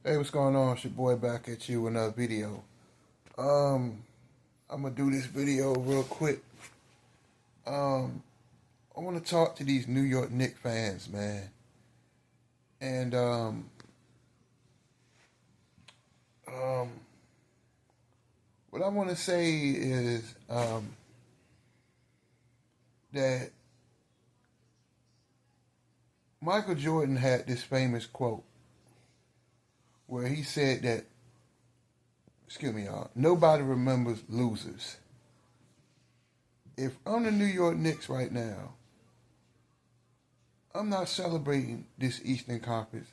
Hey, what's going on? It's your boy back at you with another video. Um, I'm gonna do this video real quick. Um, I want to talk to these New York Knicks fans, man. And um, what I want to say is that Michael Jordan had this famous quote where he said that, excuse me, y'all, nobody remembers losers. If I'm the New York Knicks right now, I'm not celebrating this Eastern Conference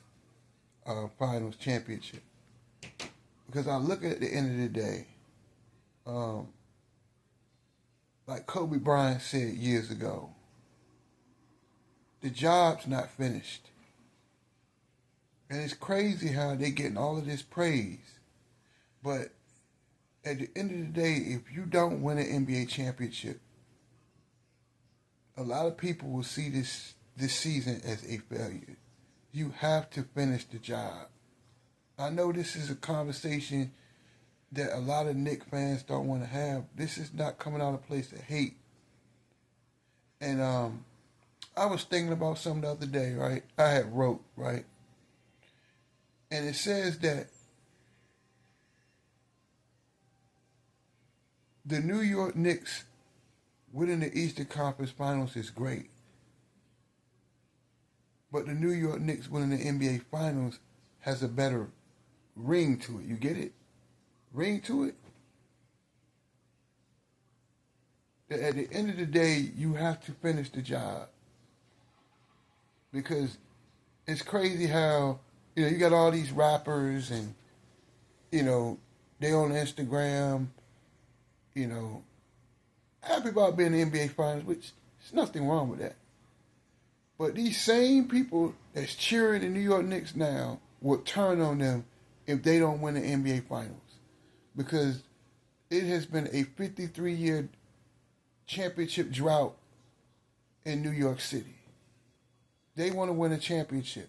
Finals championship because I look at the end of the day, um, like Kobe Bryant said years ago, the job's not finished. And it's crazy how they getting all of this praise. But at the end of the day, if you don't win an NBA championship, a lot of people will see this season as a failure. You have to finish the job. I know this is a conversation that a lot of Knicks fans don't want to have. This is not coming out of a place of hate. And I was thinking about something the other day, right? I had wrote, right? And it says that the New York Knicks winning the Eastern Conference Finals is great. But the New York Knicks winning the NBA Finals has a better ring to it. You get it? Ring to it? That at the end of the day, you have to finish the job. Because it's crazy how, you got all these rappers and, they on Instagram, happy about being in the NBA Finals, which there's nothing wrong with that. But these same people that's cheering the New York Knicks now will turn on them if they don't win the NBA Finals. Because it has been a 53-year championship drought in New York City. They want to win a championship.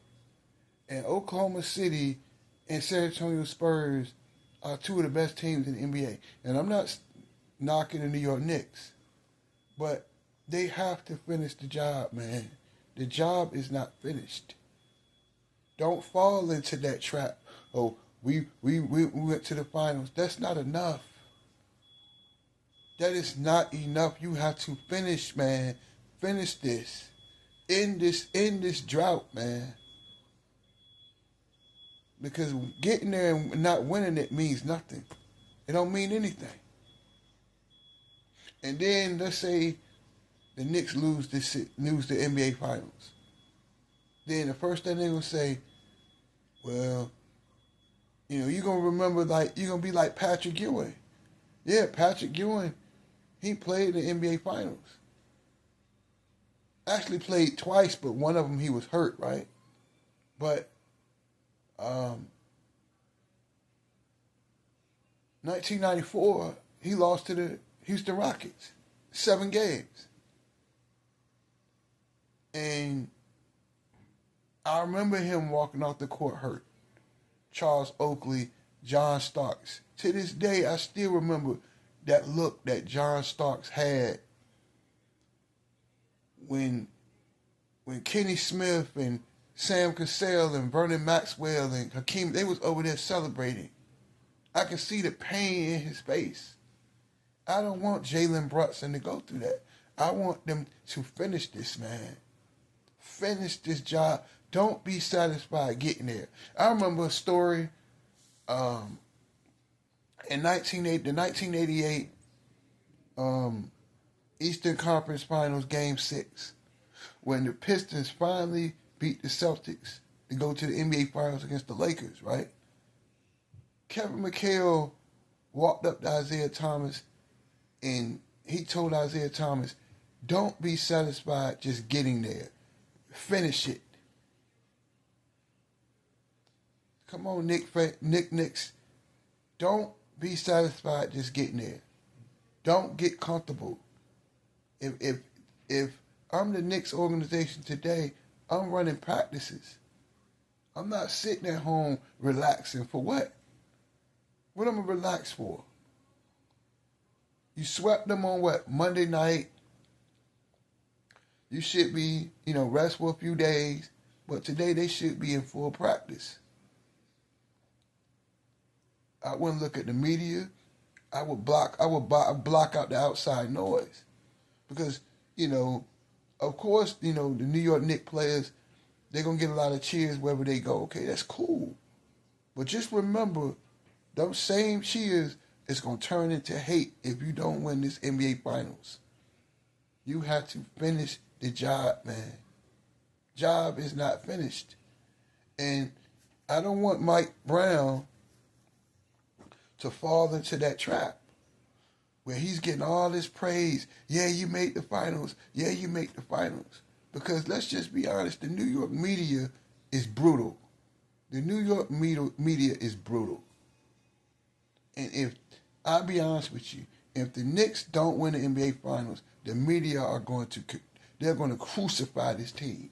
And Oklahoma City and San Antonio Spurs are two of the best teams in the NBA. And I'm not knocking the New York Knicks, but they have to finish the job, man. The job is not finished. Don't fall into that trap. Oh, we went to the finals. That's not enough. That is not enough. You have to finish, man. Finish this. End this drought, man. Because getting there and not winning it means nothing. It don't mean anything. And then let's say the Knicks lose the NBA Finals. Then the first thing they're gonna say, well, you're gonna remember you're gonna be like Patrick Ewing. Yeah, Patrick Ewing, he played in the NBA Finals. Actually played twice, but one of them he was hurt, right? But 1994, he lost to the Houston Rockets, 7 games. And I remember him walking off the court hurt. Charles Oakley, John Starks. To this day, I still remember that look that John Starks had when Kenny Smith and Sam Cassell and Vernon Maxwell and Hakeem, they was over there celebrating. I can see the pain in his face. I don't want Jalen Brunson to go through that. I want them to finish this, man. Finish this job. Don't be satisfied getting there. I remember a story in the 1988 Eastern Conference Finals Game 6 when the Pistons finally beat the Celtics to go to the NBA Finals against the Lakers, right? Kevin McHale walked up to Isaiah Thomas and he told Isaiah Thomas, don't be satisfied just getting there. Finish it. Come on, Knicks. Don't be satisfied just getting there. Don't get comfortable. If I'm the Knicks organization today, I'm running practices. I'm not sitting at home relaxing for what? What am I relax for? You swept them on what? Monday night. You should be, rest for a few days. But today they should be in full practice. I wouldn't look at the media. I would block out the outside noise. Because, of course, the New York Knicks players, they're going to get a lot of cheers wherever they go. Okay, that's cool. But just remember, those same cheers is going to turn into hate if you don't win this NBA Finals. You have to finish the job, man. Job is not finished. And I don't want Mike Brown to fall into that trap where he's getting all this praise. Yeah, you made the finals. Yeah, you make the finals. Because let's just be honest, the New York media is brutal. The New York media is brutal. And if, I'll be honest with you, if the Knicks don't win the NBA Finals, the media they're going to crucify this team.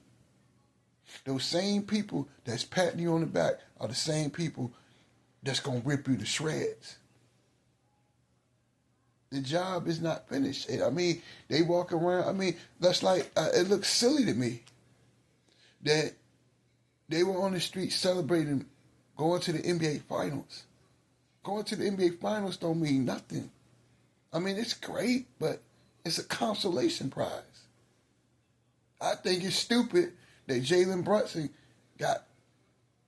Those same people that's patting you on the back are the same people that's going to rip you to shreds. The job is not finished. I mean, they walk around. I mean, that's like, it looks silly to me that they were on the street celebrating going to the NBA Finals. Going to the NBA Finals don't mean nothing. I mean, it's great, but it's a consolation prize. I think it's stupid that Jalen Brunson got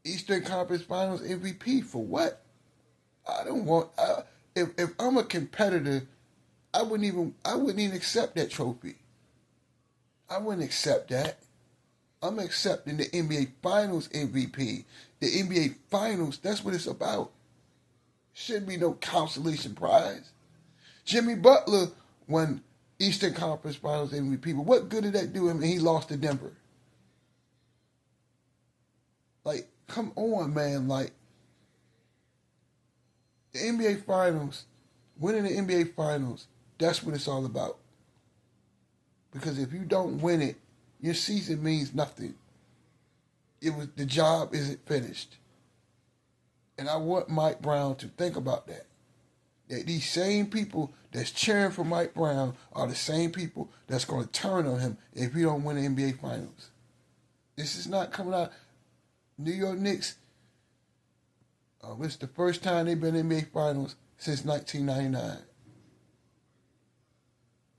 Eastern Conference Finals MVP for what? I don't want. If I'm a competitor, I wouldn't even accept that trophy. I wouldn't accept that. I'm accepting the NBA Finals MVP. The NBA Finals, that's what it's about. Shouldn't be no consolation prize. Jimmy Butler won Eastern Conference Finals MVP. But what good did that do him? And he lost to Denver. Like, come on, man. Like, the NBA Finals, winning the NBA Finals, that's what it's all about. Because if you don't win it, your season means nothing. The job isn't finished. And I want Mike Brown to think about that. That these same people that's cheering for Mike Brown are the same people that's going to turn on him if he don't win the NBA Finals. This is not coming out. New York Knicks, it's the first time they've been in the NBA Finals since 1999.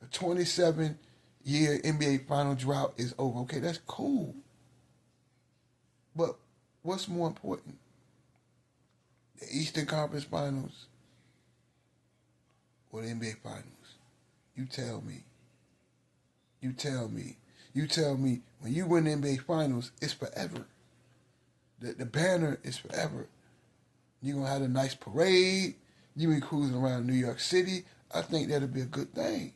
A 27-year NBA Final drought is over. Okay, that's cool. But what's more important? The Eastern Conference Finals or the NBA Finals? You tell me. You tell me. You tell me when you win the NBA Finals, it's forever. The banner is forever. You're going to have a nice parade. You'll be cruising around New York City. I think that'll be a good thing.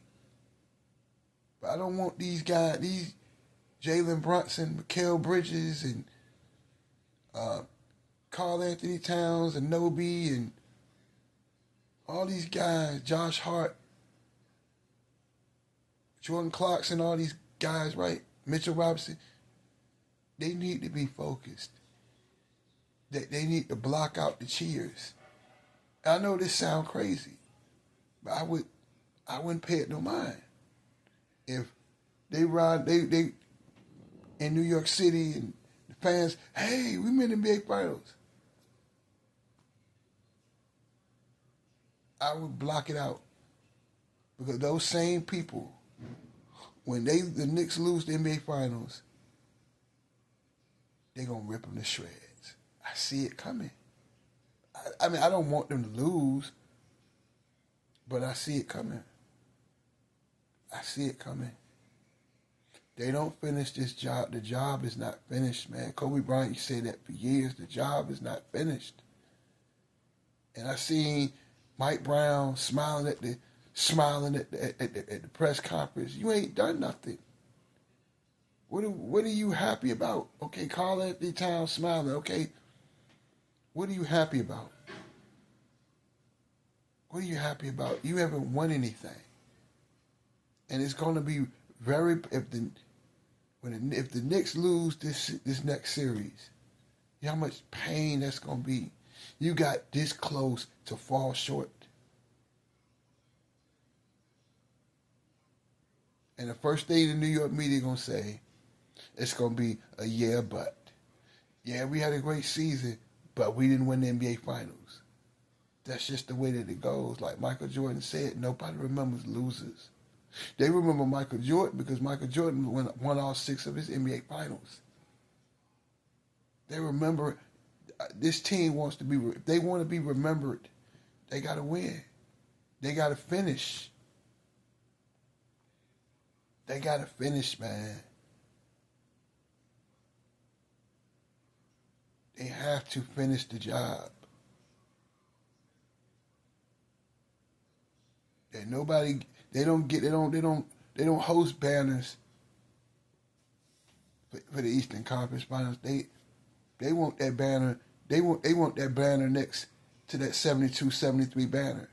But I don't want these guys, these Jalen Brunson, Mikal Bridges, and Karl Anthony Towns, and Nobi, and all these guys, Josh Hart, Jordan Clarkson, all these guys, right? Mitchell Robinson, they need to be focused. They need to block out the cheers. I know this sounds crazy, but I wouldn't pay it no mind. If they in New York City and the fans, hey, we made the NBA Finals, I would block it out. Because those same people, when the Knicks lose the NBA Finals, they're going to rip them to shreds. I see it coming. I mean, I don't want them to lose, but I see it coming. I see it coming. They don't finish this job. The job is not finished, man. Kobe Bryant, you said that for years. The job is not finished. And I seen Mike Brown smiling at the press conference. You ain't done nothing. What are you happy about? Okay, Karl Anthony Towns smiling. Okay, what are you happy about? What are you happy about? You haven't won anything. And it's going to be if the Knicks lose this next series, You know how much pain that's going to be. You got this close to fall short. And the first thing the New York media going to say, it's going to be a yeah, but. Yeah, we had a great season, but we didn't win the NBA Finals. That's just the way that it goes. Like Michael Jordan said, nobody remembers losers. They remember Michael Jordan because Michael Jordan won all 6 of his NBA Finals. They remember this team wants to be, if they want to be remembered, they got to win. They got to finish. They got to finish, man. They have to finish the job. And nobody, they don't host banners for the Eastern Conference Finals. They want that banner. They want that banner next to that 72-73 banner.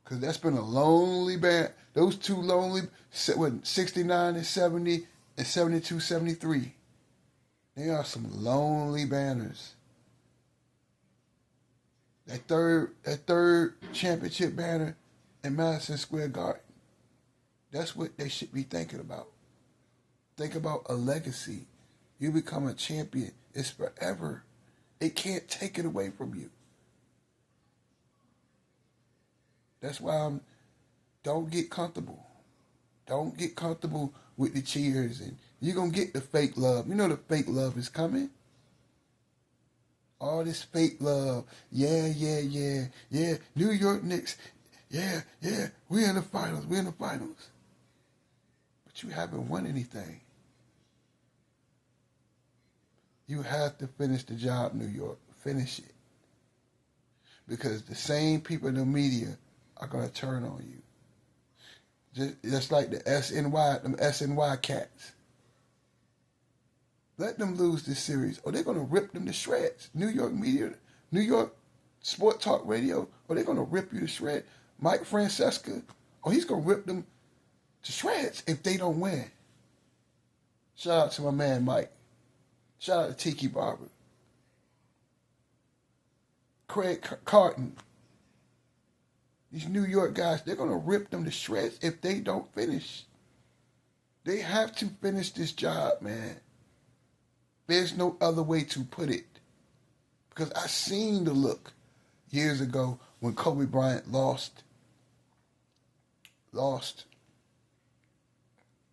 Because that's been a lonely band. Those two lonely, 69 and 70 and 72-73. They are some lonely banners. That third championship banner in Madison Square Garden. That's what they should be thinking about. Think about a legacy. You become a champion. It's forever. It can't take it away from you. That's why don't get comfortable. Don't get comfortable with the cheers, and you're going to get the fake love. You know the fake love is coming. All this fake love. Yeah. New York Knicks. Yeah. We're in the finals. But you haven't won anything. You have to finish the job, New York. Finish it. Because the same people in the media are going to turn on you. Just like them SNY cats. Let them lose this series, or they're going to rip them to shreds. New York media, New York sport talk radio, or they're going to rip you to shreds. Mike Francesca, or he's going to rip them to shreds if they don't win. Shout out to my man Mike. Shout out to Tiki Barber. Craig Carton. These New York guys, they're going to rip them to shreds if they don't finish. They have to finish this job, man. There's no other way to put it. Because I seen the look years ago when Kobe Bryant lost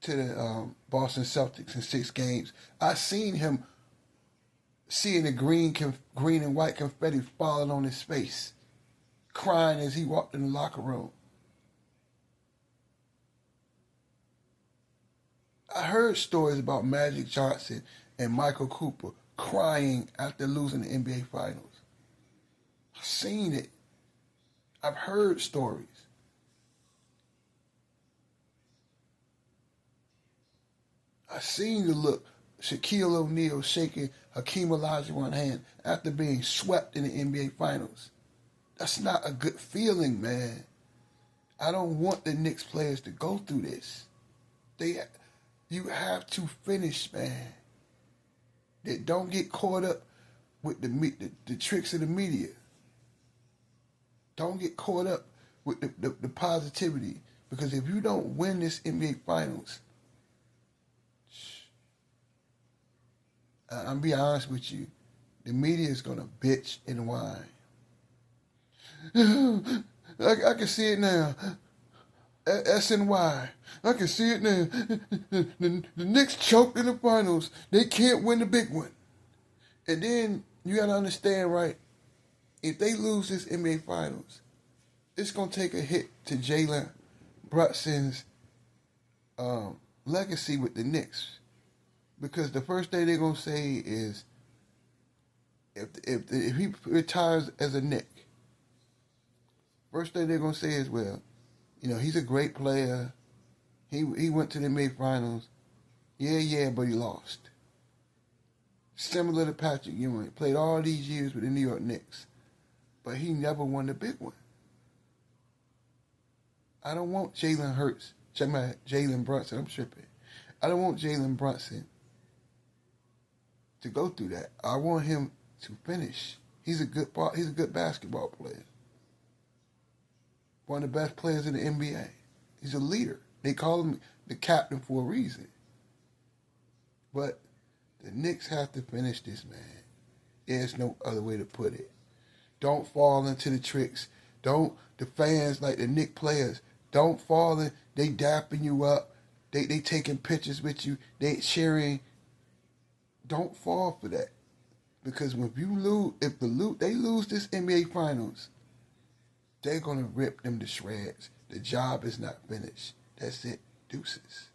to the Boston Celtics in 6 games. I seen him seeing the green and white confetti falling on his face, crying as he walked in the locker room. I heard stories about Magic Johnson and Michael Cooper crying after losing the NBA Finals. I've seen it. I've heard stories. I've seen the look. Shaquille O'Neal shaking Hakeem Olajuwon's hand after being swept in the NBA Finals. That's not a good feeling, man. I don't want the Knicks players to go through this. You have to finish, man. Don't get caught up with the tricks of the media. Don't get caught up with the positivity. Because if you don't win this NBA Finals, I'm be honest with you, the media is going to bitch and whine. I can see it now. SNY. I can see it now. The Knicks choked in the finals. They can't win the big one. And then you got to understand, right? If they lose this NBA Finals, it's going to take a hit to Jalen Brunson's legacy with the Knicks. Because the first thing they're going to say is, if he retires as a Knick, first thing they're going to say is, well, he's a great player. He went to the NBA Finals. Yeah, but he lost. Similar to Patrick Ewing. Played all these years with the New York Knicks. But he never won the big one. I don't want Jalen Brunson. I'm tripping. I don't want Jalen Brunson to go through that. I want him to finish. He's a good basketball player. One of the best players in the NBA. He's a leader. They call him the captain for a reason. But the Knicks have to finish this, man. There's no other way to put it. Don't fall into the tricks. The fans, like the Knicks players, don't fall in. They dapping you up. They taking pictures with you. They sharing. Don't fall for that. Because if they lose this NBA Finals, they're going to rip them to shreds. The job is not finished. That's it. Deuces.